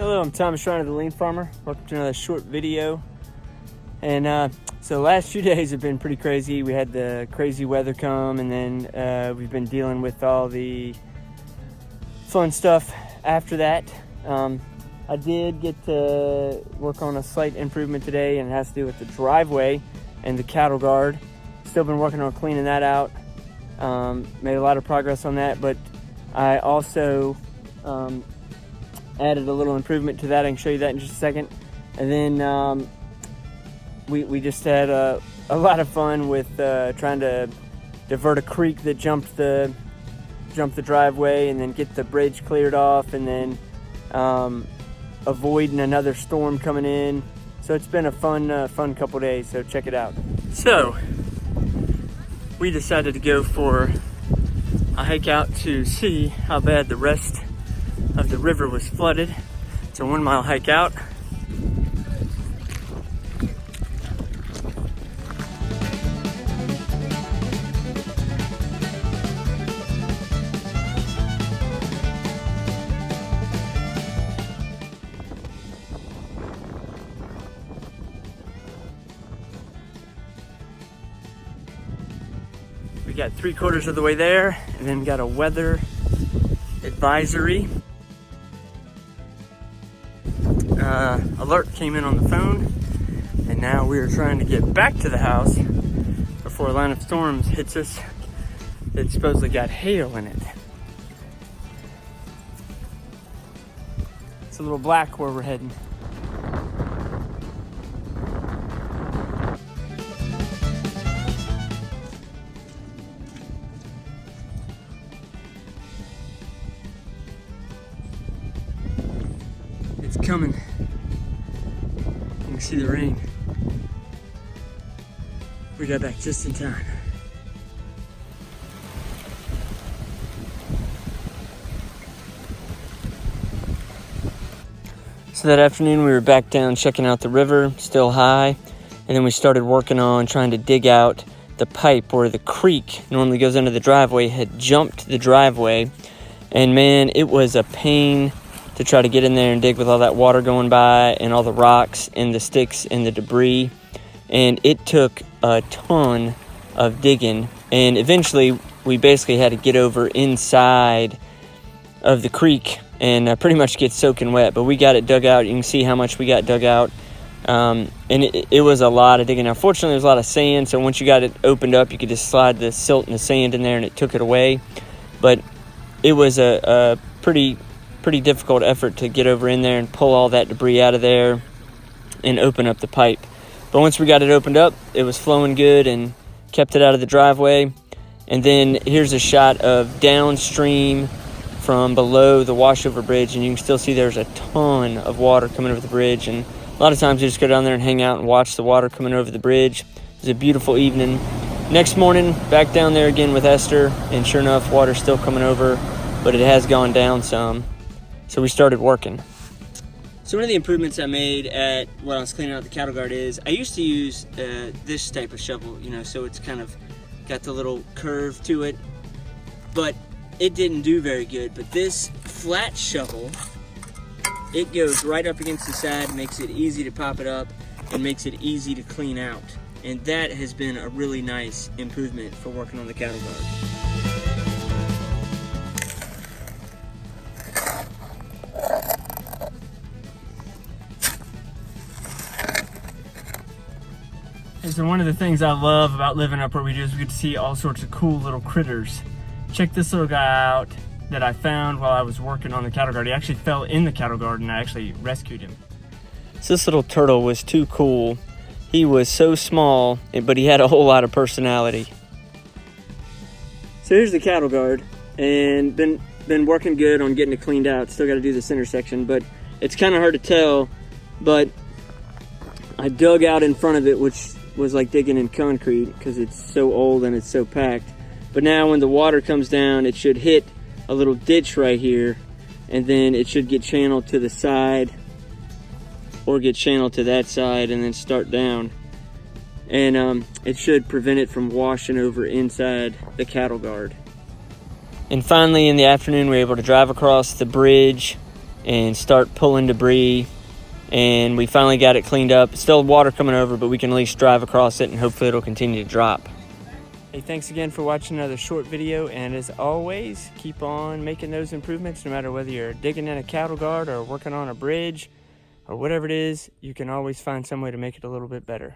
Hello, I'm Thomas Schreiner, the Lean Farmer. Welcome to another short video. And so the last few days have been pretty crazy. We had the crazy weather come, and then we've been dealing with all the fun stuff after that. I did get to work on a slight improvement today, and it has to do with the driveway and the cattle guard. Still been working on cleaning that out. Made a lot of progress on that, but I also added a little improvement to that. I can show you that in just a second. And then we just had a lot of fun with trying to divert a creek that jumped the driveway, and then get the bridge cleared off, and then avoiding another storm coming in. So it's been a fun couple days, so check it out. So we decided to go for a hike out to see how bad the rest of the river was flooded. It's a 1 mile hike out. We got 3/4 of the way there, and then got a weather advisory. Alert came in on the phone, and now we are trying to get back to the house before a line of storms hits us that supposedly got hail in it. It's a little black where we're heading. It's coming. You can see the rain. We got back just in time. So that afternoon we were back down checking out the river, still high, and then we started working on trying to dig out the pipe where the creek normally goes under the driveway had jumped the driveway. And man, it was a pain to try to get in there and dig with all that water going by and all the rocks and the sticks and the debris. And it took a ton of digging, and eventually we basically had to get over inside of the creek and pretty much get soaking wet. But we got it dug out. You can see how much we got dug out, and it was a lot of digging. Now fortunately there's a lot of sand, so once you got it opened up you could just slide the silt and the sand in there and it took it away. But it was a pretty difficult effort to get over in there and pull all that debris out of there and open up the pipe. But once we got it opened up, it was flowing good and kept it out of the driveway. And then here's a shot of downstream from below the washover bridge, and you can still see there's a ton of water coming over the bridge. And a lot of times you just go down there and hang out and watch the water coming over the bridge. It was a beautiful evening. Next morning, back down there again with Esther, and sure enough, water's still coming over, but it has gone down some. So we started working. So one of the improvements I made at when I was cleaning out the cattle guard is I used to use this type of shovel, so it's kind of got the little curve to it, but it didn't do very good. But this flat shovel, it goes right up against the side, makes it easy to pop it up, and makes it easy to clean out. And that has been a really nice improvement for working on the cattle guard. And so one of the things I love about living up where we do is we get to see all sorts of cool little critters. Check this little guy out that I found while I was working on the cattle guard. He actually fell in the cattle guard and I actually rescued him. So this little turtle was too cool. He was so small, but he had a whole lot of personality. So here's the cattle guard, and been working good on getting it cleaned out. Still got to do this intersection, but it's kind of hard to tell. But I dug out in front of it, which was like digging in concrete because it's so old and it's so packed. But now when the water comes down, it should hit a little ditch right here, and then it should get channeled to the side or get channeled to that side and then start down. And it should prevent it from washing over inside the cattle guard. And finally in the afternoon we were able to drive across the bridge and start pulling debris. And we finally got it cleaned up. Still water coming over, but we can at least drive across it and hopefully it'll continue to drop. Hey, thanks again for watching another short video, and as always, keep on making those improvements. No matter whether you're digging in a cattle guard or working on a bridge or whatever it is, you can always find some way to make it a little bit better.